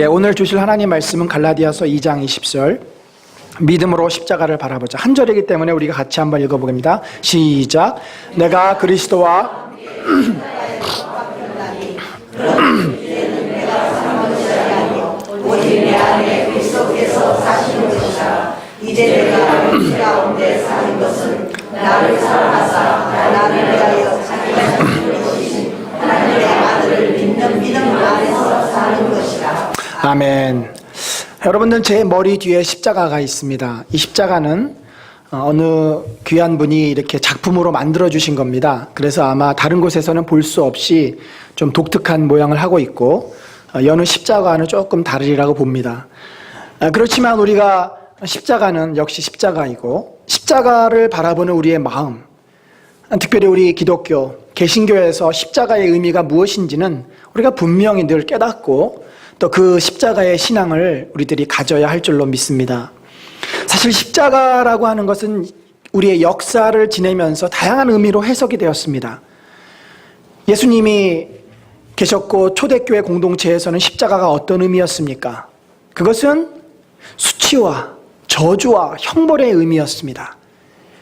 오늘 주실 하나님 말씀은 갈라디아서 2장 20절 믿음으로 십자가를 바라보자 한 절이기 때문에 우리가 같이 한번 읽어보겠습니다. 시작. 내가 그리스도와 오직 내 안에 그리스도께서 사시는 것이라. 이제 내가 이 가운데 사는 것은 나를 사랑하사 나를 위하여 자기가 죽은 것이신 하나님의 아들을 믿는 믿음 안에서 사는 것이라. 아멘. 여러분들, 제 머리 뒤에 십자가가 있습니다. 이 십자가는 어느 귀한 분이 이렇게 작품으로 만들어 주신 겁니다. 그래서 아마 다른 곳에서는 볼 수 없이 좀 독특한 모양을 하고 있고, 여느 십자가와는 조금 다르리라고 봅니다. 그렇지만 우리가 십자가는 역시 십자가이고, 십자가를 바라보는 우리의 마음, 특별히 우리 기독교, 개신교에서 십자가의 의미가 무엇인지는 우리가 분명히 늘 깨닫고 또 그 십자가의 신앙을 우리들이 가져야 할 줄로 믿습니다. 사실 십자가라고 하는 것은 우리의 역사를 지내면서 다양한 의미로 해석이 되었습니다. 예수님이 계셨고 초대교회 공동체에서는 십자가가 어떤 의미였습니까? 그것은 수치와 저주와 형벌의 의미였습니다.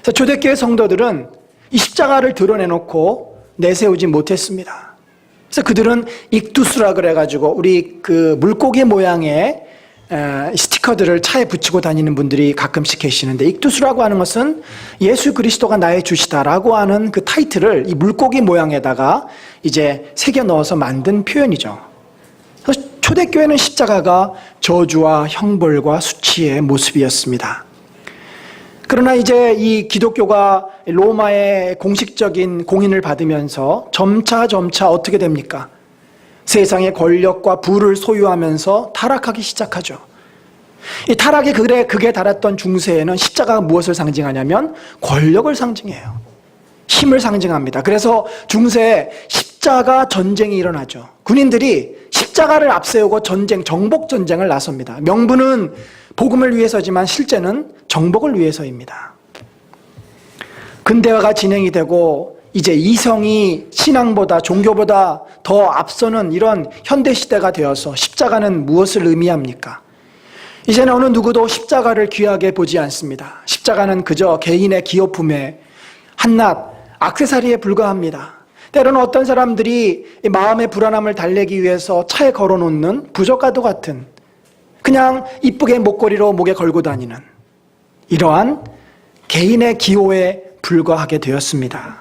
그래서 초대교회 성도들은 이 십자가를 드러내놓고 내세우지 못했습니다. 그래서 그들은 익두스라 그래가지고 우리 그 물고기 모양의 스티커들을 차에 붙이고 다니는 분들이 가끔씩 계시는데, 익두스라고 하는 것은 예수 그리스도가 나의 주시다라고 하는 그 타이틀을 이 물고기 모양에다가 이제 새겨 넣어서 만든 표현이죠. 그래서 초대교회는 십자가가 저주와 형벌과 수치의 모습이었습니다. 그러나 이제 이 기독교가 로마의 공식적인 공인을 받으면서 점차 어떻게 됩니까? 세상의 권력과 부를 소유하면서 타락하기 시작하죠. 이 타락의 극에 달했던 중세에는 십자가가 무엇을 상징하냐면 권력을 상징해요. 힘을 상징합니다. 그래서 중세에 십자가 전쟁이 일어나죠. 군인들이 십자가를 앞세우고 정복 전쟁을 나섭니다. 명분은 복음을 위해서지만 실제는 정복을 위해서입니다. 근대화가 진행이 되고 이제 이성이 신앙보다 종교보다 더 앞서는 이런 현대시대가 되어서 십자가는 무엇을 의미합니까? 이제는 어느 누구도 십자가를 귀하게 보지 않습니다. 십자가는 그저 개인의 기호품의 한낱 액세서리에 불과합니다. 때로는 어떤 사람들이 마음의 불안함을 달래기 위해서 차에 걸어놓는 부적과도 같은, 그냥 이쁘게 목걸이로 목에 걸고 다니는 이러한 개인의 기호에 불과하게 되었습니다.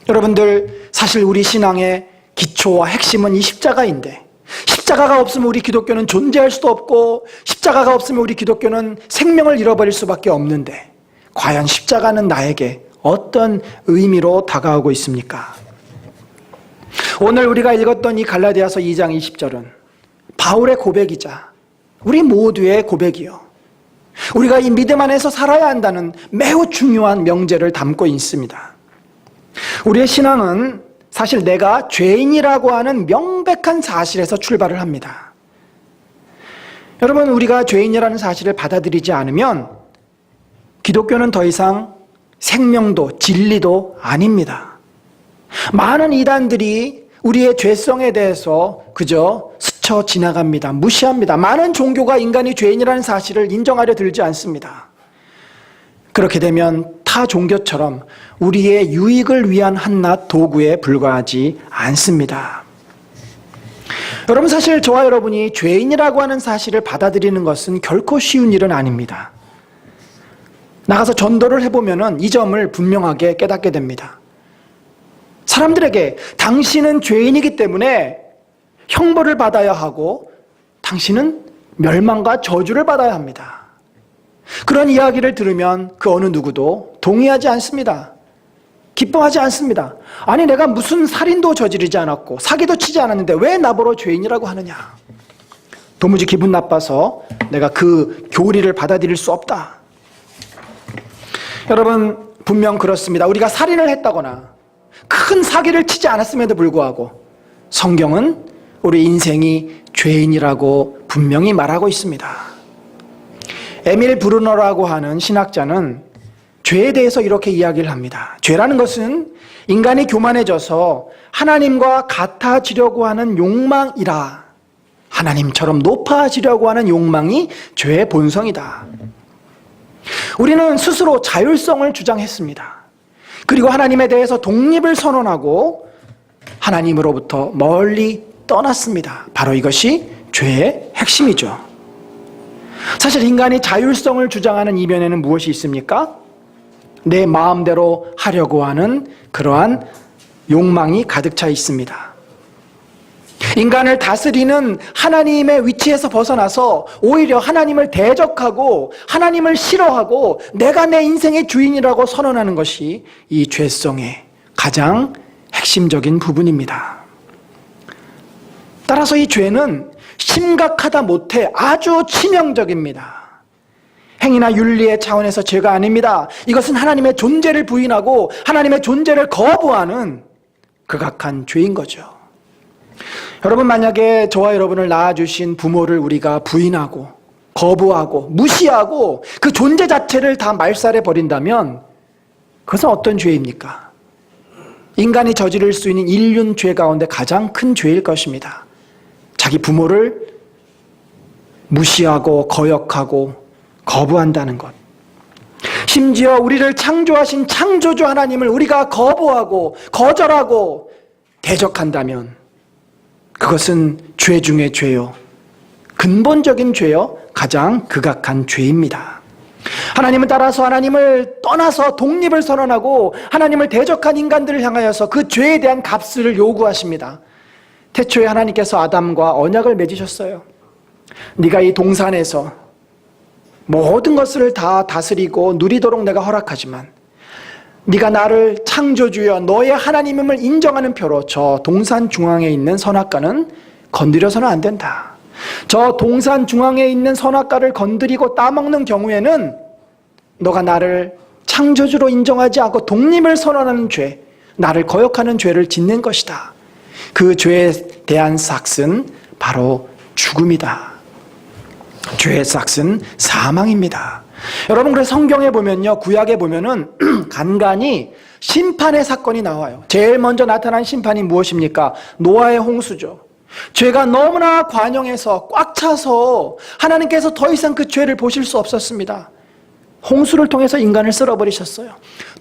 여러분들, 사실 우리 신앙의 기초와 핵심은 이 십자가인데, 십자가가 없으면 우리 기독교는 존재할 수도 없고, 십자가가 없으면 우리 기독교는 생명을 잃어버릴 수밖에 없는데, 과연 십자가는 나에게 어떤 의미로 다가오고 있습니까? 오늘 우리가 읽었던 이 갈라디아서 2장 20절은 바울의 고백이자 우리 모두의 고백이요, 우리가 이 믿음 안에서 살아야 한다는 매우 중요한 명제를 담고 있습니다. 우리의 신앙은 사실 내가 죄인이라고 하는 명백한 사실에서 출발을 합니다. 여러분, 우리가 죄인이라는 사실을 받아들이지 않으면 기독교는 더 이상 생명도 진리도 아닙니다. 많은 이단들이 우리의 죄성에 대해서 그저 스쳐 지나갑니다. 무시합니다. 많은 종교가 인간이 죄인이라는 사실을 인정하려 들지 않습니다. 그렇게 되면 타 종교처럼 우리의 유익을 위한 한낱 도구에 불과하지 않습니다. 여러분, 사실 저와 여러분이 죄인이라고 하는 사실을 받아들이는 것은 결코 쉬운 일은 아닙니다. 나가서 전도를 해보면 이 점을 분명하게 깨닫게 됩니다. 사람들에게 당신은 죄인이기 때문에 형벌을 받아야 하고 당신은 멸망과 저주를 받아야 합니다. 그런 이야기를 들으면 그 어느 누구도 동의하지 않습니다. 기뻐하지 않습니다. 아니, 내가 무슨 살인도 저지르지 않았고 사기도 치지 않았는데 왜 나보러 죄인이라고 하느냐. 도무지 기분 나빠서 내가 그 교리를 받아들일 수 없다. 여러분, 분명 그렇습니다. 우리가 살인을 했다거나 큰 사기를 치지 않았음에도 불구하고 성경은 우리 인생이 죄인이라고 분명히 말하고 있습니다. 에밀 브루너라고 하는 신학자는 죄에 대해서 이렇게 이야기를 합니다. 죄라는 것은 인간이 교만해져서 하나님과 같아지려고 하는 욕망이라. 하나님처럼 높아지려고 하는 욕망이 죄의 본성이다. 우리는 스스로 자율성을 주장했습니다. 그리고 하나님에 대해서 독립을 선언하고 하나님으로부터 멀리 떠났습니다. 바로 이것이 죄의 핵심이죠. 사실 인간이 자율성을 주장하는 이면에는 무엇이 있습니까? 내 마음대로 하려고 하는 그러한 욕망이 가득 차 있습니다. 인간을 다스리는 하나님의 위치에서 벗어나서 오히려 하나님을 대적하고 하나님을 싫어하고 내가 내 인생의 주인이라고 선언하는 것이 이 죄성의 가장 핵심적인 부분입니다. 따라서 이 죄는 심각하다 못해 아주 치명적입니다. 행위나 윤리의 차원에서 죄가 아닙니다. 이것은 하나님의 존재를 부인하고 하나님의 존재를 거부하는 극악한 죄인 거죠. 여러분, 만약에 저와 여러분을 낳아주신 부모를 우리가 부인하고 거부하고 무시하고 그 존재 자체를 다 말살해 버린다면 그것은 어떤 죄입니까? 인간이 저지를 수 있는 인륜 죄 가운데 가장 큰 죄일 것입니다. 자기 부모를 무시하고 거역하고 거부한다는 것. 심지어 우리를 창조하신 창조주 하나님을 우리가 거부하고 거절하고 대적한다면 그것은 죄 중에 죄요. 근본적인 죄요. 가장 극악한 죄입니다. 하나님은 따라서 하나님을 떠나서 독립을 선언하고 하나님을 대적한 인간들을 향하여서 그 죄에 대한 값을 요구하십니다. 태초에 하나님께서 아담과 언약을 맺으셨어요. 네가 이 동산에서 모든 것을 다 다스리고 누리도록 내가 허락하지만 네가 나를 창조주여 너의 하나님임을 인정하는 표로 저 동산 중앙에 있는 선악과는 건드려서는 안 된다. 저 동산 중앙에 있는 선악과를 건드리고 따먹는 경우에는 너가 나를 창조주로 인정하지 않고 독립을 선언하는 죄, 나를 거역하는 죄를 짓는 것이다. 그 죄에 대한 삭은 바로 죽음이다. 죄의 삭은 사망입니다. 여러분, 그래서 성경에 보면요, 구약에 보면은 간간히 심판의 사건이 나와요. 제일 먼저 나타난 심판이 무엇입니까? 노아의 홍수죠. 죄가 너무나 관영해서 꽉 차서 하나님께서 더 이상 그 죄를 보실 수 없었습니다. 홍수를 통해서 인간을 쓸어버리셨어요.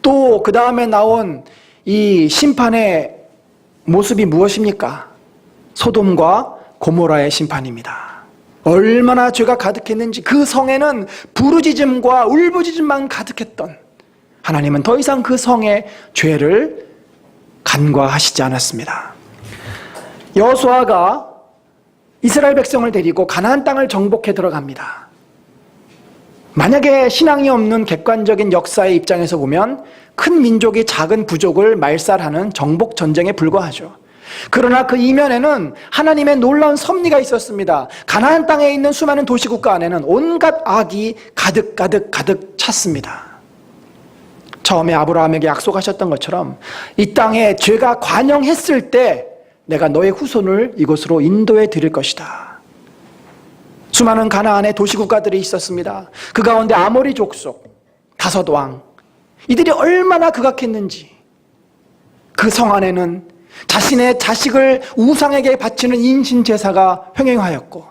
또 그 다음에 나온 이 심판의 모습이 무엇입니까? 소돔과 고모라의 심판입니다. 얼마나 죄가 가득했는지, 그 성에는 부르짖음과 울부짖음만 가득했던 하나님은 더 이상 그 성의 죄를 간과하시지 않았습니다. 여호수아가 이스라엘 백성을 데리고 가나안 땅을 정복해 들어갑니다. 만약에 신앙이 없는 객관적인 역사의 입장에서 보면 큰 민족이 작은 부족을 말살하는 정복 전쟁에 불과하죠. 그러나 그 이면에는 하나님의 놀라운 섭리가 있었습니다. 가나안 땅에 있는 수많은 도시국가 안에는 온갖 악이 가득 찼습니다. 처음에 아브라함에게 약속하셨던 것처럼 이 땅에 죄가 관영했을 때 내가 너의 후손을 이곳으로 인도해 드릴 것이다. 수많은 가나안의 도시국가들이 있었습니다. 그 가운데 아모리 족속, 5왕, 이들이 얼마나 극악했는지, 그 성 안에는 자신의 자식을 우상에게 바치는 인신제사가 횡행하였고,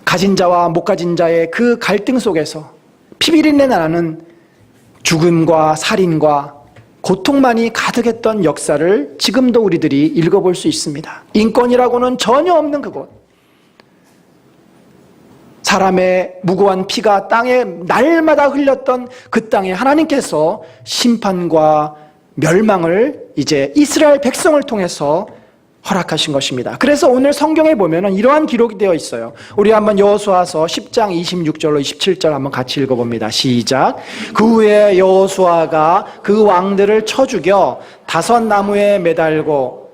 가진 자와 못 가진 자의 그 갈등 속에서 피비린내 나는 죽음과 살인과 고통만이 가득했던 역사를 지금도 우리들이 읽어볼 수 있습니다. 인권이라고는 전혀 없는 그곳, 사람의 무고한 피가 땅에 날마다 흘렸던 그 땅에 하나님께서 심판과 멸망을 이제 이스라엘 백성을 통해서 허락하신 것입니다. 그래서 오늘 성경에 보면은 이러한 기록이 되어 있어요. 우리 한번 여호수아서 10장 26절로 27절 한번 같이 읽어봅니다. 시작. 그 후에 여호수아가 그 왕들을 쳐 죽여 5 나무에 매달고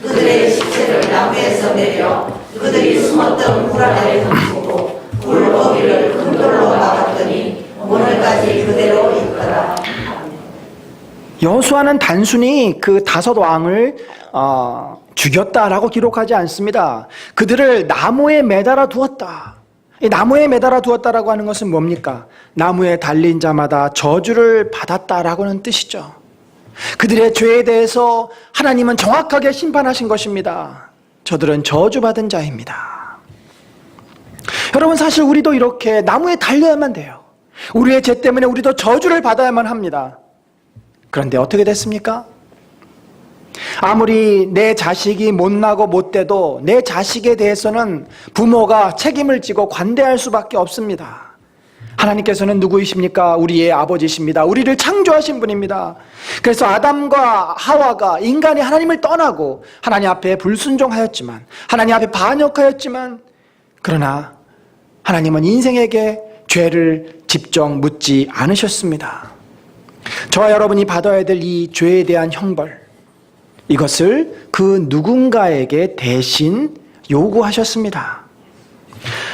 그들의 시체를 나무에서 내려 그들이 숨었던 물 아래를 던지고 물거기를 큰 돌로 막았더니 오늘까지 그대로 있더라. 여호수아는 단순히 그 5 왕을 죽였다라고 기록하지 않습니다. 그들을 나무에 매달아 두었다. 이 나무에 매달아 두었다라고 하는 것은 뭡니까? 나무에 달린 자마다 저주를 받았다라고는 뜻이죠. 그들의 죄에 대해서 하나님은 정확하게 심판하신 것입니다. 저들은 저주받은 자입니다. 여러분, 사실 우리도 이렇게 나무에 달려야만 돼요. 우리의 죄 때문에 우리도 저주를 받아야만 합니다. 그런데 어떻게 됐습니까? 아무리 내 자식이 못나고 못돼도 내 자식에 대해서는 부모가 책임을 지고 관대할 수밖에 없습니다. 하나님께서는 누구이십니까? 우리의 아버지십니다. 우리를 창조하신 분입니다. 그래서 아담과 하와가 인간이 하나님을 떠나고 하나님 앞에 불순종하였지만, 하나님 앞에 반역하였지만, 그러나 하나님은 인생에게 죄를 직접 묻지 않으셨습니다. 저와 여러분이 받아야 될 이 죄에 대한 형벌, 이것을 그 누군가에게 대신 요구하셨습니다.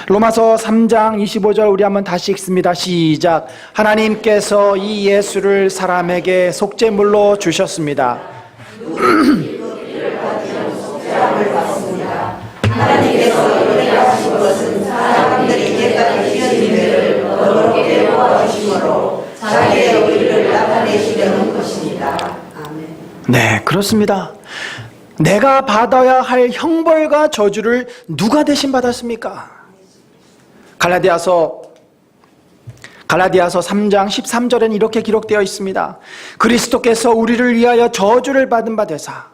로마서 3장 25절 우리 한번 다시 읽습니다. 시작. 하나님께서 이 예수를 사람에게 속죄물로 주셨습니다. 하나님께서 이렇게 하신 것은 사람들이 죄까지 지은 죄를 너그럽게 도와주심으로 자기의 의를 나타내시려는 것입니다. 아멘. 네, 그렇습니다. 내가 받아야 할 형벌과 저주를 누가 대신 받았습니까? 갈라디아서 3장 13절에는 이렇게 기록되어 있습니다. 그리스도께서 우리를 위하여 저주를 받은 바 되사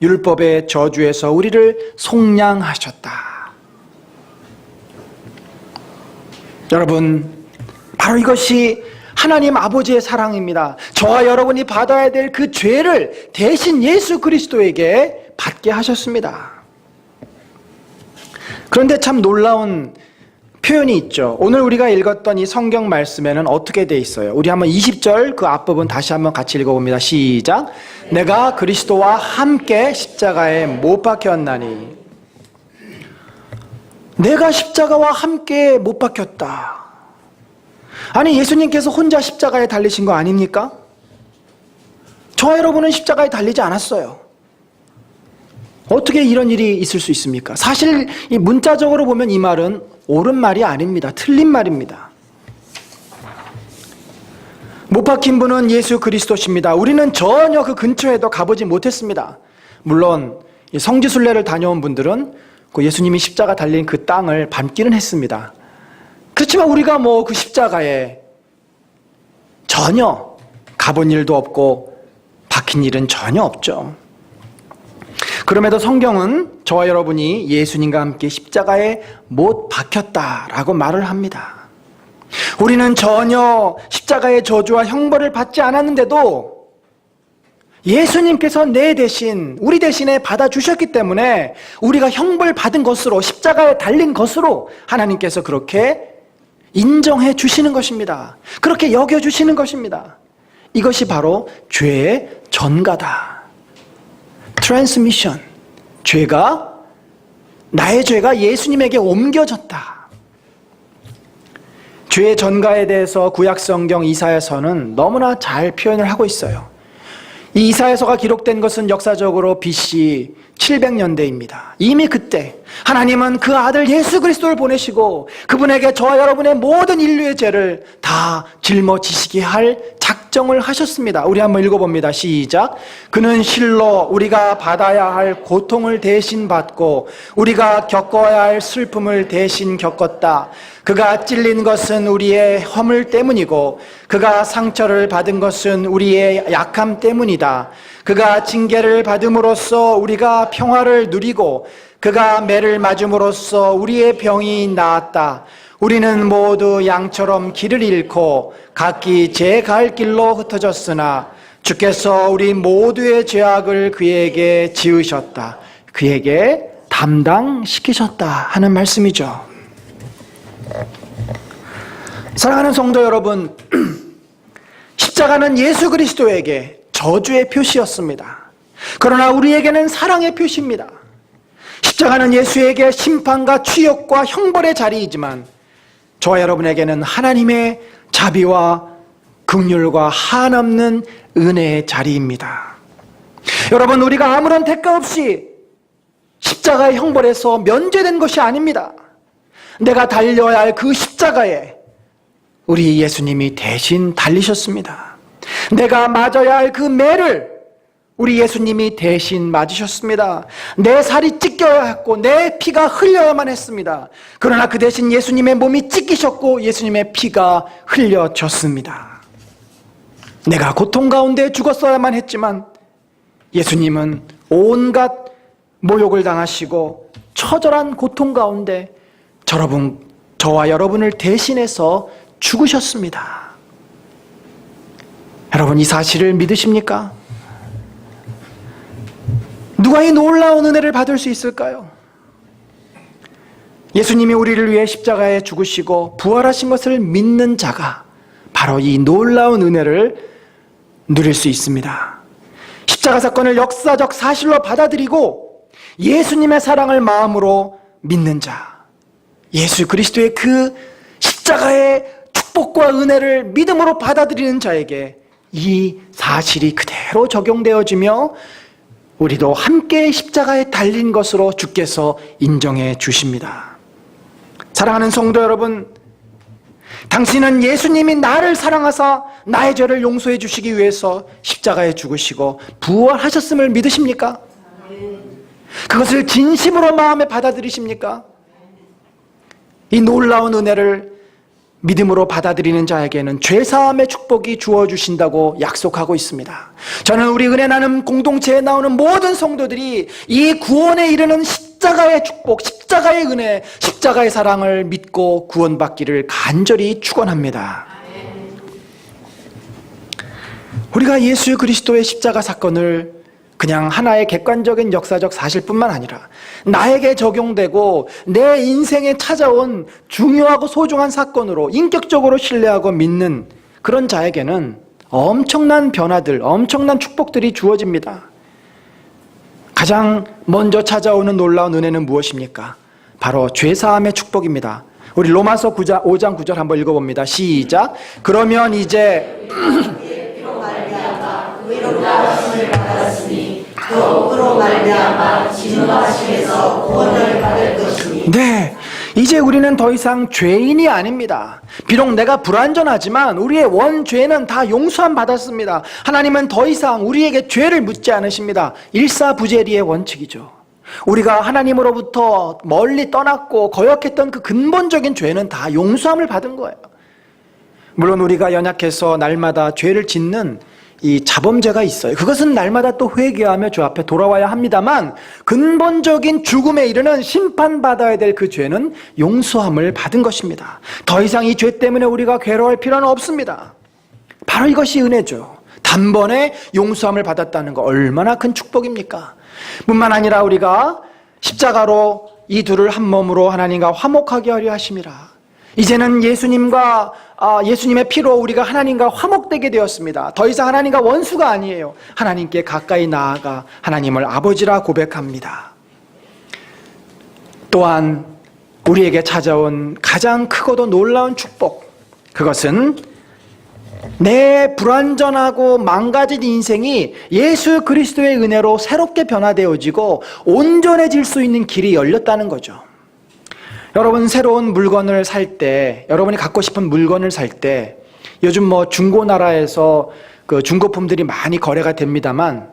율법의 저주에서 우리를 속량하셨다. 여러분, 바로 이것이 하나님 아버지의 사랑입니다. 저와 여러분이 받아야 될 그 죄를 대신 예수 그리스도에게 받게 하셨습니다. 그런데 참 놀라운 표현이 있죠. 오늘 우리가 읽었던 이 성경 말씀에는 어떻게 돼 있어요? 우리 한번 20절 그 앞부분 다시 한번 같이 읽어봅니다. 시작. 내가 그리스도와 함께 십자가에 못 박혔나니. 내가 십자가와 함께 못 박혔다. 아니, 예수님께서 혼자 십자가에 달리신 거 아닙니까? 저와 여러분은 십자가에 달리지 않았어요. 어떻게 이런 일이 있을 수 있습니까? 사실 이 문자적으로 보면 이 말은 옳은 말이 아닙니다. 틀린 말입니다. 못 박힌 분은 예수 그리스도십니다. 우리는 전혀 그 근처에도 가보지 못했습니다. 물론 성지순례를 다녀온 분들은 그 예수님이 십자가 달린 그 땅을 밟기는 했습니다. 그렇지만 우리가 뭐 그 십자가에 전혀 가본 일도 없고 박힌 일은 전혀 없죠. 그럼에도 성경은 저와 여러분이 예수님과 함께 십자가에 못 박혔다라고 말을 합니다. 우리는 전혀 십자가의 저주와 형벌을 받지 않았는데도 예수님께서 내 대신, 우리 대신에 받아주셨기 때문에 우리가 형벌 받은 것으로, 십자가에 달린 것으로 하나님께서 그렇게 인정해 주시는 것입니다. 그렇게 여겨주시는 것입니다. 이것이 바로 죄의 전가다. 트랜스미션. 나의 죄가 예수님에게 옮겨졌다. 죄의 전가에 대해서 구약성경 이사야서는 너무나 잘 표현을 하고 있어요. 이 이사야서가 기록된 것은 역사적으로 BC 700년대입니다. 이미 그때 하나님은 그 아들 예수 그리스도를 보내시고 그분에게 저와 여러분의 모든 인류의 죄를 다 짊어지시게 할 작정을 하셨습니다. 우리 한번 읽어봅니다. 시작. 그는 실로 우리가 받아야 할 고통을 대신 받고 우리가 겪어야 할 슬픔을 대신 겪었다. 그가 찔린 것은 우리의 허물 때문이고 그가 상처를 받은 것은 우리의 약함 때문이다. 그가 징계를 받음으로써 우리가 평화를 누리고 그가 매를 맞음으로써 우리의 병이 나았다. 우리는 모두 양처럼 길을 잃고 각기 제 갈 길로 흩어졌으나 주께서 우리 모두의 죄악을 그에게 지으셨다. 그에게 담당시키셨다 하는 말씀이죠. 사랑하는 성도 여러분, 십자가는 예수 그리스도에게 저주의 표시였습니다. 그러나 우리에게는 사랑의 표시입니다. 십자가는 예수에게 심판과 추역과 형벌의 자리이지만 저와 여러분에게는 하나님의 자비와 긍휼과 한없는 은혜의 자리입니다. 여러분, 우리가 아무런 대가 없이 십자가의 형벌에서 면제된 것이 아닙니다. 내가 달려야 할 그 십자가에 우리 예수님이 대신 달리셨습니다. 내가 맞아야 할 그 매를 우리 예수님이 대신 맞으셨습니다. 내 살이 찢겨야 했고 내 피가 흘려야만 했습니다. 그러나 그 대신 예수님의 몸이 찢기셨고 예수님의 피가 흘려졌습니다. 내가 고통 가운데 죽었어야만 했지만 예수님은 온갖 모욕을 당하시고 처절한 고통 가운데 저와 여러분을 대신해서 죽으셨습니다. 여러분, 이 사실을 믿으십니까? 누가 이 놀라운 은혜를 받을 수 있을까요? 예수님이 우리를 위해 십자가에 죽으시고 부활하신 것을 믿는 자가 바로 이 놀라운 은혜를 누릴 수 있습니다. 십자가 사건을 역사적 사실로 받아들이고 예수님의 사랑을 마음으로 믿는 자, 예수 그리스도의 그 십자가의 축복과 은혜를 믿음으로 받아들이는 자에게 이 사실이 그대로 적용되어지며 우리도 함께 십자가에 달린 것으로 주께서 인정해 주십니다. 사랑하는 성도 여러분, 당신은 예수님이 나를 사랑하사 나의 죄를 용서해 주시기 위해서 십자가에 죽으시고 부활하셨음을 믿으십니까? 그것을 진심으로 마음에 받아들이십니까? 이 놀라운 은혜를 믿음으로 받아들이는 자에게는 죄사함의 축복이 주어주신다고 약속하고 있습니다. 저는 우리 은혜 나눔 공동체에 나오는 모든 성도들이 이 구원에 이르는 십자가의 축복, 십자가의 은혜, 십자가의 사랑을 믿고 구원받기를 간절히 축원합니다. 우리가 예수 그리스도의 십자가 사건을 그냥 하나의 객관적인 역사적 사실뿐만 아니라 나에게 적용되고 내 인생에 찾아온 중요하고 소중한 사건으로 인격적으로 신뢰하고 믿는 그런 자에게는 엄청난 변화들, 엄청난 축복들이 주어집니다. 가장 먼저 찾아오는 놀라운 은혜는 무엇입니까? 바로 죄사함의 축복입니다. 우리 로마서 5장 9절 한번 읽어봅니다. 시작. 그러면 이제 더욱으로 말미암아 진노하심에서 구원을 받을 것이니. 네, 이제 우리는 더 이상 죄인이 아닙니다. 비록 내가 불완전하지만 우리의 원죄는 다 용서함 받았습니다. 하나님은 더 이상 우리에게 죄를 묻지 않으십니다. 일사부재리의 원칙이죠. 우리가 하나님으로부터 멀리 떠났고 거역했던 그 근본적인 죄는 다 용서함을 받은 거예요. 물론 우리가 연약해서 날마다 죄를 짓는 이 자범죄가 있어요. 그것은 날마다 또 회개하며 주 앞에 돌아와야 합니다만 근본적인 죽음에 이르는 심판받아야 될 그 죄는 용서함을 받은 것입니다. 더 이상 이 죄 때문에 우리가 괴로워할 필요는 없습니다. 바로 이것이 은혜죠. 단번에 용서함을 받았다는 거 얼마나 큰 축복입니까? 뿐만 아니라 우리가 십자가로 이 둘을 한 몸으로 하나님과 화목하게 하려 하심이라. 이제는 예수님의 피로 우리가 하나님과 화목되게 되었습니다. 더 이상 하나님과 원수가 아니에요. 하나님께 가까이 나아가 하나님을 아버지라 고백합니다. 또한 우리에게 찾아온 가장 크고도 놀라운 축복, 그것은 내 불완전하고 망가진 인생이 예수 그리스도의 은혜로 새롭게 변화되어지고 온전해질 수 있는 길이 열렸다는 거죠. 여러분, 새로운 물건을 살 때, 여러분이 갖고 싶은 물건을 살 때 요즘 중고나라에서 그 중고품들이 많이 거래가 됩니다만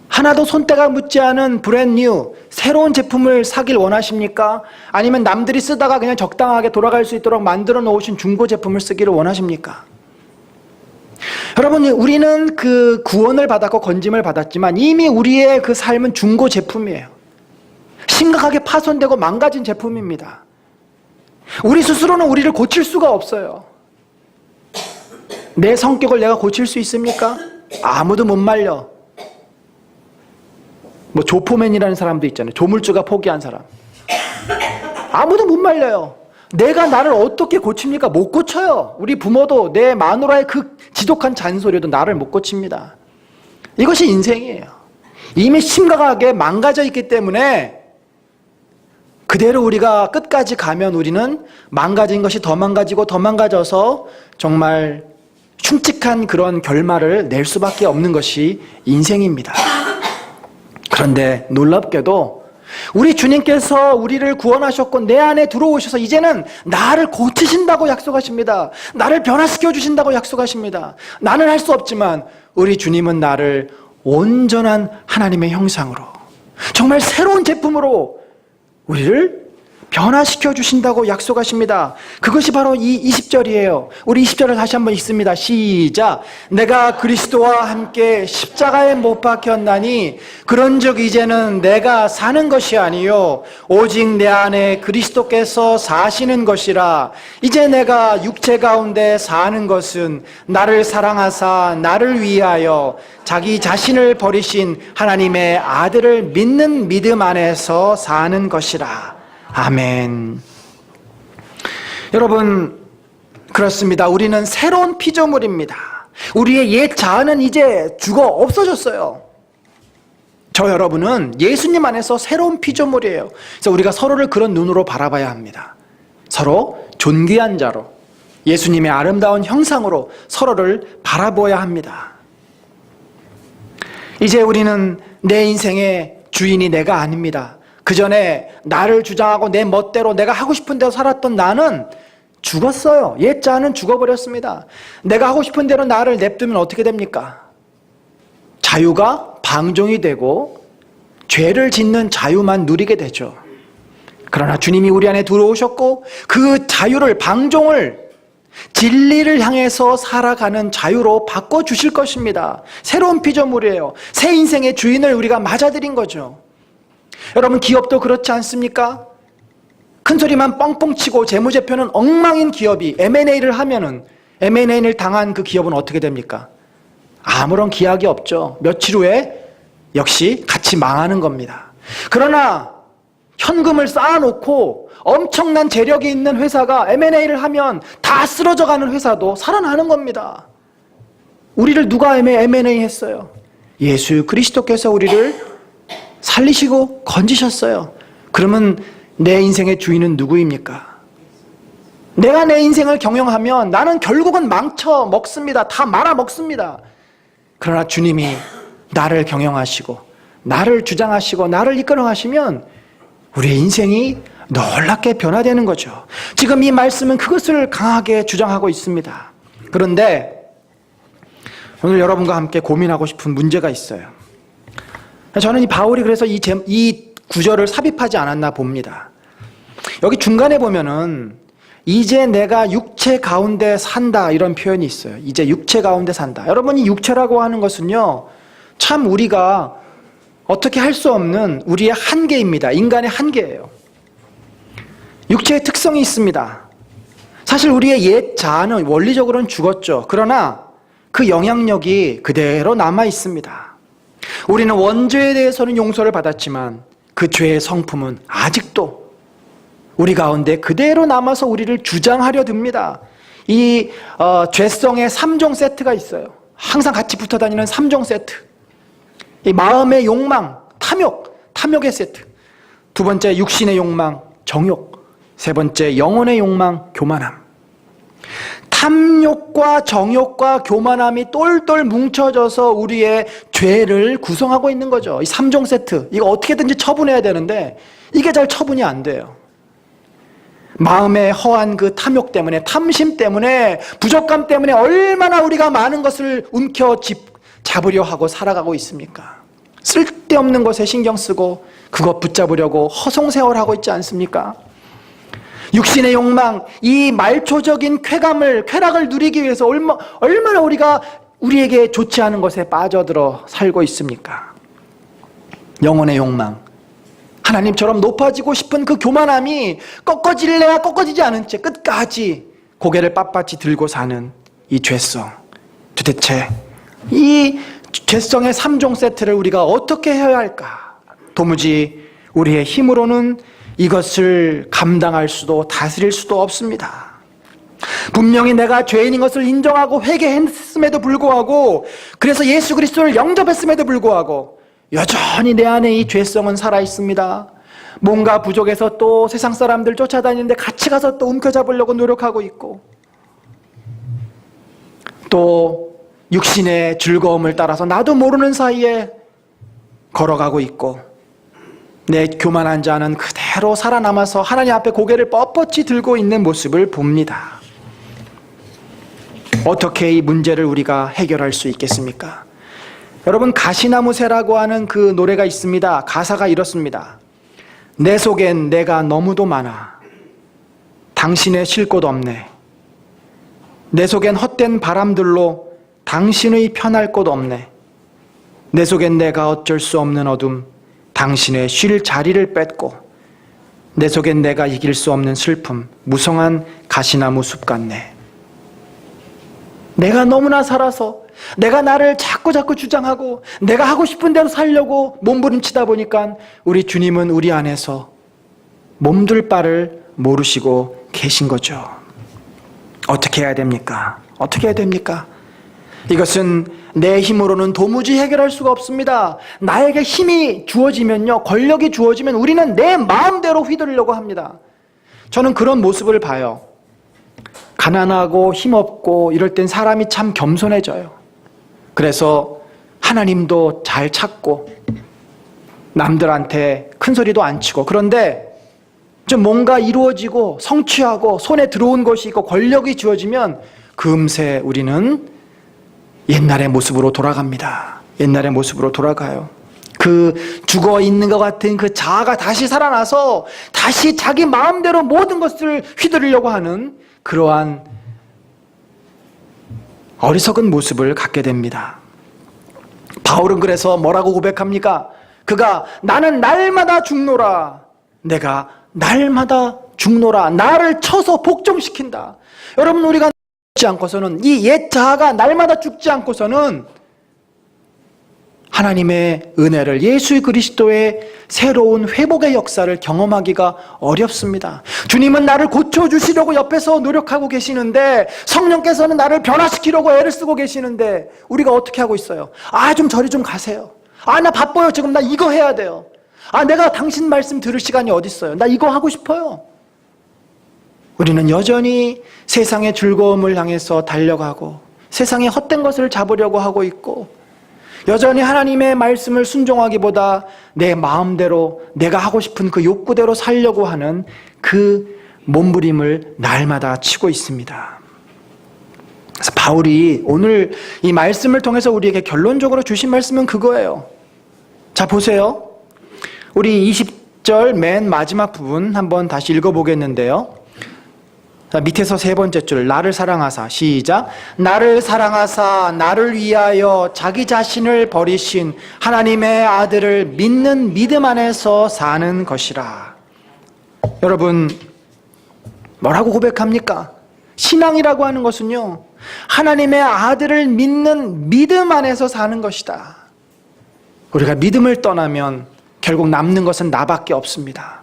하나도 손때가 묻지 않은 브랜뉴 새로운 제품을 사길 원하십니까? 아니면 남들이 쓰다가 그냥 적당하게 돌아갈 수 있도록 만들어 놓으신 중고 제품을 쓰기를 원하십니까? 여러분, 우리는 그 구원을 받았고 건짐을 받았지만 이미 우리의 그 삶은 중고 제품이에요. 심각하게 파손되고 망가진 제품입니다. 우리 스스로는 우리를 고칠 수가 없어요. 내 성격을 내가 고칠 수 있습니까? 아무도 못 말려. 조포맨이라는 사람도 있잖아요. 조물주가 포기한 사람. 아무도 못 말려요. 내가 나를 어떻게 고칩니까? 못 고쳐요. 우리 부모도 내 마누라의 그 지독한 잔소리도 나를 못 고칩니다. 이것이 인생이에요. 이미 심각하게 망가져 있기 때문에 그대로 우리가 끝까지 가면 우리는 망가진 것이 더 망가지고 더 망가져서 정말 흉측한 그런 결말을 낼 수밖에 없는 것이 인생입니다. 그런데 놀랍게도 우리 주님께서 우리를 구원하셨고 내 안에 들어오셔서 이제는 나를 고치신다고 약속하십니다. 나를 변화시켜 주신다고 약속하십니다. 나는 할 수 없지만 우리 주님은 나를 온전한 하나님의 형상으로, 정말 새로운 제품으로 우리를 변화시켜 주신다고 약속하십니다. 그것이 바로 이 20절이에요. 우리 20절을 다시 한번 읽습니다. 시작. 내가 그리스도와 함께 십자가에 못 박혔나니 그런즉 이제는 내가 사는 것이 아니요 오직 내 안에 그리스도께서 사시는 것이라. 이제 내가 육체 가운데 사는 것은 나를 사랑하사 나를 위하여 자기 자신을 버리신 하나님의 아들을 믿는 믿음 안에서 사는 것이라. 아멘. 여러분, 그렇습니다. 우리는 새로운 피조물입니다. 우리의 옛 자아는 이제 죽어 없어졌어요. 저 여러분은 예수님 안에서 새로운 피조물이에요. 그래서 우리가 서로를 그런 눈으로 바라봐야 합니다. 서로 존귀한 자로, 예수님의 아름다운 형상으로 서로를 바라보아야 합니다. 이제 우리는 내 인생의 주인이 내가 아닙니다. 그 전에 나를 주장하고 내 멋대로 내가 하고 싶은 대로 살았던 나는 죽었어요. 옛 자아는 죽어버렸습니다. 내가 하고 싶은 대로 나를 냅두면 어떻게 됩니까? 자유가 방종이 되고 죄를 짓는 자유만 누리게 되죠. 그러나 주님이 우리 안에 들어오셨고 그 자유를, 방종을 진리를 향해서 살아가는 자유로 바꿔주실 것입니다. 새로운 피조물이에요. 새 인생의 주인을 우리가 맞아들인 거죠. 여러분, 기업도 그렇지 않습니까? 큰 소리만 뻥뻥 치고 재무제표는 엉망인 기업이 M&A를 하면은, M&A를 당한 그 기업은 어떻게 됩니까? 아무런 기약이 없죠. 며칠 후에 역시 같이 망하는 겁니다. 그러나 현금을 쌓아놓고 엄청난 재력이 있는 회사가 M&A를 하면 다 쓰러져 가는 회사도 살아나는 겁니다. 우리를 누가 M&A 했어요? 예수 그리스도께서 우리를 살리시고 건지셨어요. 그러면 내 인생의 주인은 누구입니까? 내가 내 인생을 경영하면 나는 결국은 망쳐 먹습니다. 다 말아 먹습니다. 그러나 주님이 나를 경영하시고 나를 주장하시고 나를 이끌어 가시면 우리의 인생이 놀랍게 변화되는 거죠. 지금 이 말씀은 그것을 강하게 주장하고 있습니다. 그런데 오늘 여러분과 함께 고민하고 싶은 문제가 있어요. 저는 이 바울이 그래서 이 구절을 삽입하지 않았나 봅니다. 여기 중간에 보면은 이제 내가 육체 가운데 산다 이런 표현이 있어요. 이제 육체 가운데 산다. 여러분, 이 육체라고 하는 것은요, 참 우리가 어떻게 할 수 없는 우리의 한계입니다. 인간의 한계예요. 육체의 특성이 있습니다. 사실 우리의 옛 자아는 원리적으로는 죽었죠. 그러나 그 영향력이 그대로 남아 있습니다. 우리는 원죄에 대해서는 용서를 받았지만 그 죄의 성품은 아직도 우리 가운데 그대로 남아서 우리를 주장하려 듭니다. 이 죄성의 3종 세트가 있어요. 항상 같이 붙어 다니는 3종 세트. 이 마음의 욕망, 탐욕의 세트. 두 번째, 육신의 욕망, 정욕. 세 번째, 영혼의 욕망, 교만함. 탐욕과 정욕과 교만함이 똘똘 뭉쳐져서 우리의 죄를 구성하고 있는 거죠. 이 3종 세트. 이거 어떻게든지 처분해야 되는데 이게 잘 처분이 안 돼요. 마음의 허한 그 탐욕 때문에, 탐심 때문에, 부족감 때문에 얼마나 우리가 많은 것을 잡으려 하고 살아가고 있습니까? 쓸데없는 것에 신경 쓰고 그것 붙잡으려고 허송세월하고 있지 않습니까? 육신의 욕망, 이 말초적인 쾌락을 누리기 위해서 얼마나 우리가 우리에게 좋지 않은 것에 빠져들어 살고 있습니까? 영혼의 욕망, 하나님처럼 높아지고 싶은 그 교만함이 꺾어질래야 꺾어지지 않은 채 끝까지 고개를 빳빳이 들고 사는 이 죄성. 도대체 이 죄성의 3종 세트를 우리가 어떻게 해야 할까? 도무지 우리의 힘으로는 이것을 감당할 수도 다스릴 수도 없습니다. 분명히 내가 죄인인 것을 인정하고 회개했음에도 불구하고, 그래서 예수 그리스도를 영접했음에도 불구하고 여전히 내 안에 이 죄성은 살아있습니다. 뭔가 부족해서 또 세상 사람들 쫓아다니는데 같이 가서 또 움켜잡으려고 노력하고 있고, 또 육신의 즐거움을 따라서 나도 모르는 사이에 걸어가고 있고, 내 교만한 자는 그대로 살아남아서 하나님 앞에 고개를 뻣뻣이 들고 있는 모습을 봅니다. 어떻게 이 문제를 우리가 해결할 수 있겠습니까? 여러분, 가시나무새라고 하는 그 노래가 있습니다. 가사가 이렇습니다. 내 속엔 내가 너무도 많아. 당신의 쉴 곳 없네. 내 속엔 헛된 바람들로 당신의 편할 곳 없네. 내 속엔 내가 어쩔 수 없는 어둠, 당신의 쉴 자리를 뺏고, 내 속엔 내가 이길 수 없는 슬픔, 무성한 가시나무 숲 같네. 내가 너무나 살아서 내가 나를 자꾸 주장하고 내가 하고 싶은 대로 살려고 몸부림치다 보니까 우리 주님은 우리 안에서 몸둘 바를 모르시고 계신 거죠. 어떻게 해야 됩니까? 어떻게 해야 됩니까? 이것은 내 힘으로는 도무지 해결할 수가 없습니다. 나에게 힘이 주어지면요, 권력이 주어지면 우리는 내 마음대로 휘두르려고 합니다. 저는 그런 모습을 봐요. 가난하고 힘없고 이럴 땐 사람이 참 겸손해져요. 그래서 하나님도 잘 찾고 남들한테 큰 소리도 안 치고, 그런데 좀 뭔가 이루어지고 성취하고 손에 들어온 것이 있고 권력이 주어지면 금세 우리는 옛날의 모습으로 돌아갑니다. 옛날의 모습으로 돌아가요. 그 죽어 있는 것 같은 그 자아가 다시 살아나서 다시 자기 마음대로 모든 것을 휘두르려고 하는 그러한 어리석은 모습을 갖게 됩니다. 바울은 그래서 뭐라고 고백합니까? 그가 나는 날마다 죽노라. 내가 날마다 죽노라. 나를 쳐서 복종시킨다. 여러분, 우리가 죽지 않고서는, 이 옛 자아가 날마다 죽지 않고서는 하나님의 은혜를, 예수 그리스도의 새로운 회복의 역사를 경험하기가 어렵습니다. 주님은 나를 고쳐주시려고 옆에서 노력하고 계시는데, 성령께서는 나를 변화시키려고 애를 쓰고 계시는데, 우리가 어떻게 하고 있어요? 좀 저리 좀 가세요. 나 바빠요. 지금 나 이거 해야 돼요. 내가 당신 말씀 들을 시간이 어디 있어요? 나 이거 하고 싶어요. 우리는 여전히 세상의 즐거움을 향해서 달려가고 세상의 헛된 것을 잡으려고 하고 있고, 여전히 하나님의 말씀을 순종하기보다 내 마음대로 내가 하고 싶은 그 욕구대로 살려고 하는 그 몸부림을 날마다 치고 있습니다. 그래서 바울이 오늘 이 말씀을 통해서 우리에게 결론적으로 주신 말씀은 그거예요. 자, 보세요. 우리 20절 맨 마지막 부분 한번 다시 읽어보겠는데요. 자, 밑에서 세 번째 줄, 나를 사랑하사, 시작. 나를 사랑하사 나를 위하여 자기 자신을 버리신 하나님의 아들을 믿는 믿음 안에서 사는 것이라. 여러분, 뭐라고 고백합니까? 신앙이라고 하는 것은요, 하나님의 아들을 믿는 믿음 안에서 사는 것이다. 우리가 믿음을 떠나면 결국 남는 것은 나밖에 없습니다.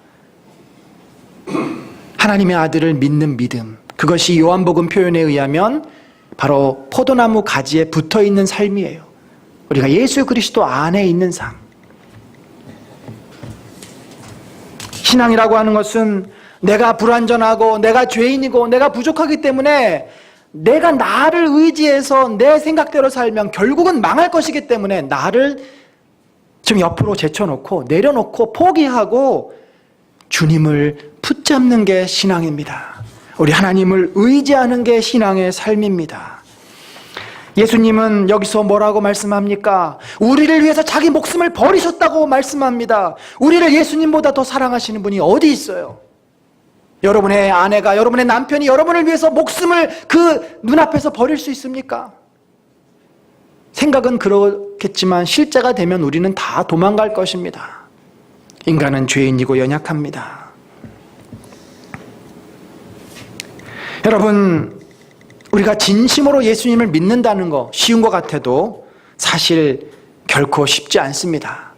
하나님의 아들을 믿는 믿음, 그것이 요한복음 표현에 의하면 바로 포도나무 가지에 붙어있는 삶이에요. 우리가 예수 그리스도 안에 있는 삶. 신앙이라고 하는 것은 내가 불완전하고 내가 죄인이고 내가 부족하기 때문에 내가 나를 의지해서 내 생각대로 살면 결국은 망할 것이기 때문에 나를 좀 옆으로 제쳐놓고 내려놓고 포기하고 주님을 붙잡는 게 신앙입니다. 우리 하나님을 의지하는 게 신앙의 삶입니다. 예수님은 여기서 뭐라고 말씀합니까? 우리를 위해서 자기 목숨을 버리셨다고 말씀합니다. 우리를 예수님보다 더 사랑하시는 분이 어디 있어요? 여러분의 아내가, 여러분의 남편이 여러분을 위해서 목숨을 그 눈앞에서 버릴 수 있습니까? 생각은 그렇겠지만 실제가 되면 우리는 다 도망갈 것입니다. 인간은 죄인이고 연약합니다. 여러분, 우리가 진심으로 예수님을 믿는다는 거 쉬운 것 같아도 사실 결코 쉽지 않습니다.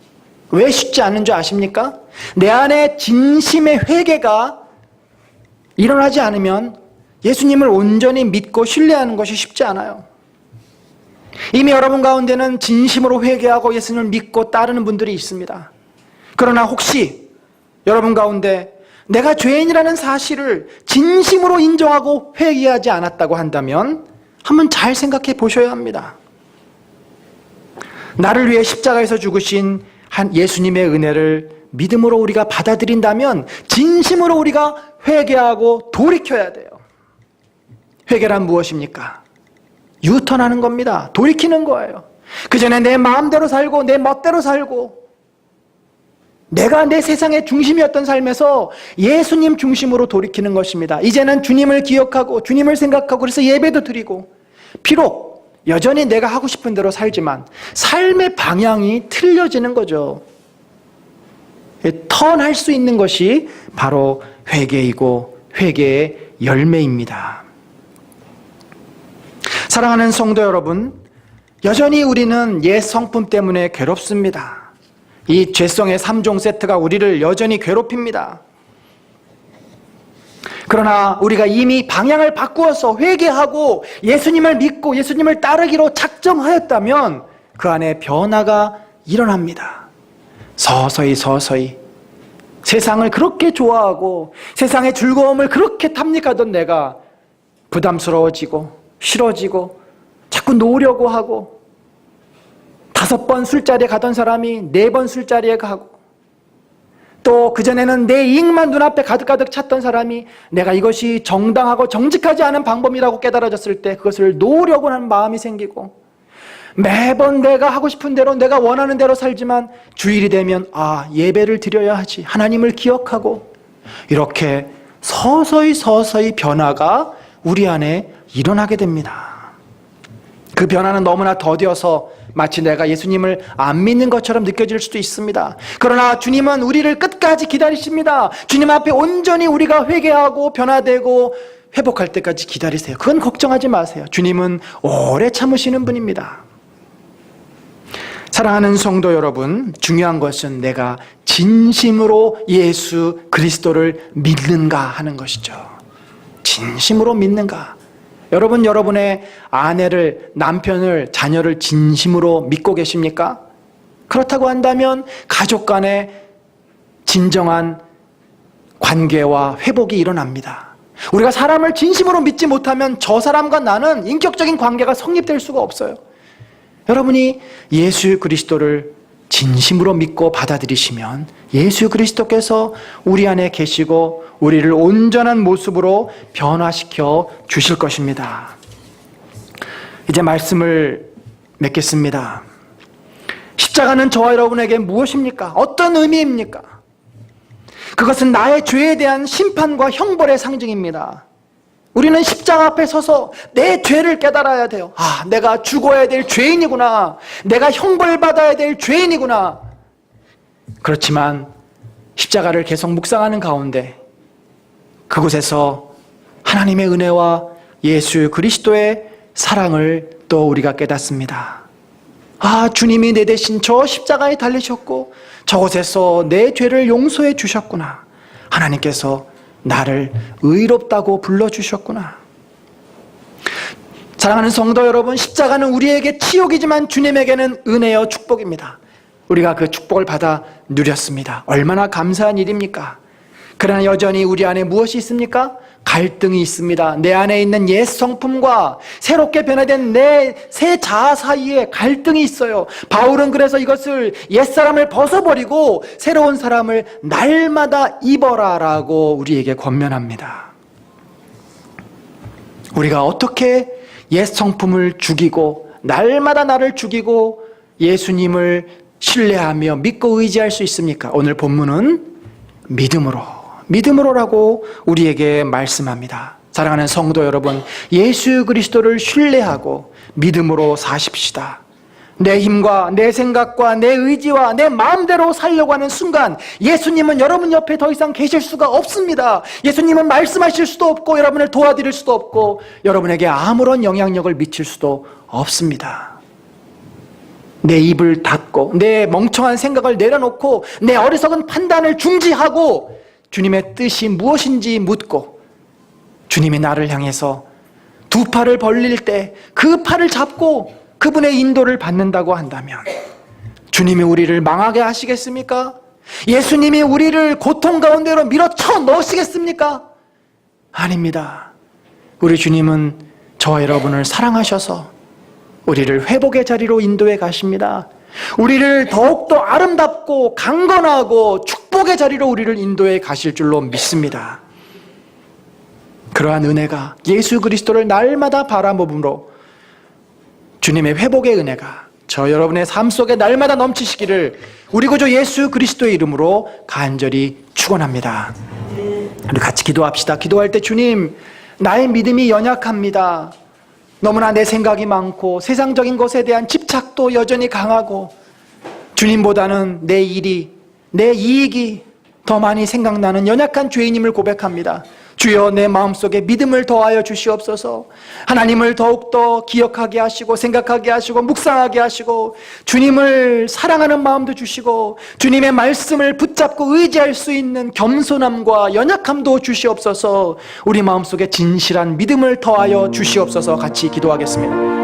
왜 쉽지 않은 줄 아십니까? 내 안에 진심의 회개가 일어나지 않으면 예수님을 온전히 믿고 신뢰하는 것이 쉽지 않아요. 이미 여러분 가운데는 진심으로 회개하고 예수님을 믿고 따르는 분들이 있습니다. 그러나 혹시 여러분 가운데 내가 죄인이라는 사실을 진심으로 인정하고 회개하지 않았다고 한다면 한번 잘 생각해 보셔야 합니다. 나를 위해 십자가에서 죽으신 한 예수님의 은혜를 믿음으로 우리가 받아들인다면 진심으로 우리가 회개하고 돌이켜야 돼요. 회개란 무엇입니까? 유턴하는 겁니다. 돌이키는 거예요. 그전에 내 마음대로 살고 내 멋대로 살고 내가 내 세상의 중심이었던 삶에서 예수님 중심으로 돌이키는 것입니다. 이제는 주님을 기억하고 주님을 생각하고 그래서 예배도 드리고 비록 여전히 내가 하고 싶은 대로 살지만 삶의 방향이 틀려지는 거죠. 턴할 수 있는 것이 바로 회개이고 회개의 열매입니다. 사랑하는 성도 여러분, 여전히 우리는 옛 성품 때문에 괴롭습니다. 이 죄성의 3종 세트가 우리를 여전히 괴롭힙니다. 그러나 우리가 이미 방향을 바꾸어서 회개하고 예수님을 믿고 예수님을 따르기로 작정하였다면 그 안에 변화가 일어납니다. 서서히 세상을 그렇게 좋아하고 세상의 즐거움을 그렇게 탐닉하던 내가 부담스러워지고 싫어지고 자꾸 놓으려고 하고 5번 술자리에 가던 사람이 4번 술자리에 가고 또 그전에는 내 이익만 눈앞에 가득가득 찼던 사람이 내가 이것이 정당하고 정직하지 않은 방법이라고 깨달아졌을 때 그것을 놓으려고 하는 마음이 생기고 매번 내가 하고 싶은 대로 내가 원하는 대로 살지만 주일이 되면 예배를 드려야 하지 하나님을 기억하고 이렇게 서서히 변화가 우리 안에 일어나게 됩니다. 그 변화는 너무나 더뎌서 마치 내가 예수님을 안 믿는 것처럼 느껴질 수도 있습니다. 그러나 주님은 우리를 끝까지 기다리십니다. 주님 앞에 온전히 우리가 회개하고 변화되고 회복할 때까지 기다리세요. 그건 걱정하지 마세요. 주님은 오래 참으시는 분입니다. 사랑하는 성도 여러분, 중요한 것은 내가 진심으로 예수 그리스도를 믿는가 하는 것이죠. 진심으로 믿는가? 여러분, 여러분의 아내를, 남편을, 자녀를 진심으로 믿고 계십니까? 그렇다고 한다면 가족 간에 진정한 관계와 회복이 일어납니다. 우리가 사람을 진심으로 믿지 못하면 저 사람과 나는 인격적인 관계가 성립될 수가 없어요. 여러분이 예수 그리스도를 진심으로 믿고 받아들이시면 예수 그리스도께서 우리 안에 계시고 우리를 온전한 모습으로 변화시켜 주실 것입니다. 이제 말씀을 맺겠습니다. 십자가는 저와 여러분에게 무엇입니까? 어떤 의미입니까? 그것은 나의 죄에 대한 심판과 형벌의 상징입니다. 우리는 십자가 앞에 서서 내 죄를 깨달아야 돼요. 내가 죽어야 될 죄인이구나. 내가 형벌받아야 될 죄인이구나. 그렇지만 십자가를 계속 묵상하는 가운데 그곳에서 하나님의 은혜와 예수 그리스도의 사랑을 또 우리가 깨닫습니다. 주님이 내 대신 저 십자가에 달리셨고 저곳에서 내 죄를 용서해 주셨구나. 하나님께서 나를 의롭다고 불러주셨구나. 사랑하는 성도 여러분, 십자가는 우리에게 치욕이지만 주님에게는 은혜여 축복입니다. 우리가 그 축복을 받아 누렸습니다. 얼마나 감사한 일입니까? 그러나 여전히 우리 안에 무엇이 있습니까? 갈등이 있습니다. 내 안에 있는 옛 성품과 새롭게 변화된 내 새 자아 사이에 갈등이 있어요. 바울은 그래서 이것을 옛사람을 벗어버리고 새로운 사람을 날마다 입어라라고 우리에게 권면합니다. 우리가 어떻게 옛 성품을 죽이고 날마다 나를 죽이고 예수님을 신뢰하며 믿고 의지할 수 있습니까? 오늘 본문은 믿음으로라고 우리에게 말씀합니다. 사랑하는 성도 여러분, 예수 그리스도를 신뢰하고 믿음으로 사십시다. 내 힘과 내 생각과 내 의지와 내 마음대로 살려고 하는 순간 예수님은 여러분 옆에 더 이상 계실 수가 없습니다. 예수님은 말씀하실 수도 없고 여러분을 도와드릴 수도 없고 여러분에게 아무런 영향력을 미칠 수도 없습니다. 내 입을 닫고 내 멍청한 생각을 내려놓고 내 어리석은 판단을 중지하고 주님의 뜻이 무엇인지 묻고 주님이 나를 향해서 2팔을 벌릴 때 그 팔을 잡고 그분의 인도를 받는다고 한다면 주님이 우리를 망하게 하시겠습니까? 예수님이 우리를 고통 가운데로 밀어쳐 넣으시겠습니까? 아닙니다. 우리 주님은 저와 여러분을 사랑하셔서 우리를 회복의 자리로 인도해 가십니다. 우리를 더욱더 아름답고 강건하고 축복의 자리로 우리를 인도해 가실 줄로 믿습니다. 그러한 은혜가 예수 그리스도를 날마다 바라봄으로 주님의 회복의 은혜가 저 여러분의 삶 속에 날마다 넘치시기를 우리 구주 예수 그리스도의 이름으로 간절히 축원합니다. 우리 같이 기도합시다. 기도할 때 주님, 나의 믿음이 연약합니다. 너무나 내 생각이 많고 세상적인 것에 대한 집착도 여전히 강하고 주님보다는 내 일이, 내 이익이 더 많이 생각나는 연약한 죄인임을 고백합니다. 주여, 내 마음속에 믿음을 더하여 주시옵소서. 하나님을 더욱더 기억하게 하시고 생각하게 하시고 묵상하게 하시고 주님을 사랑하는 마음도 주시고 주님의 말씀을 붙잡고 의지할 수 있는 겸손함과 연약함도 주시옵소서. 우리 마음속에 진실한 믿음을 더하여 주시옵소서. 같이 기도하겠습니다.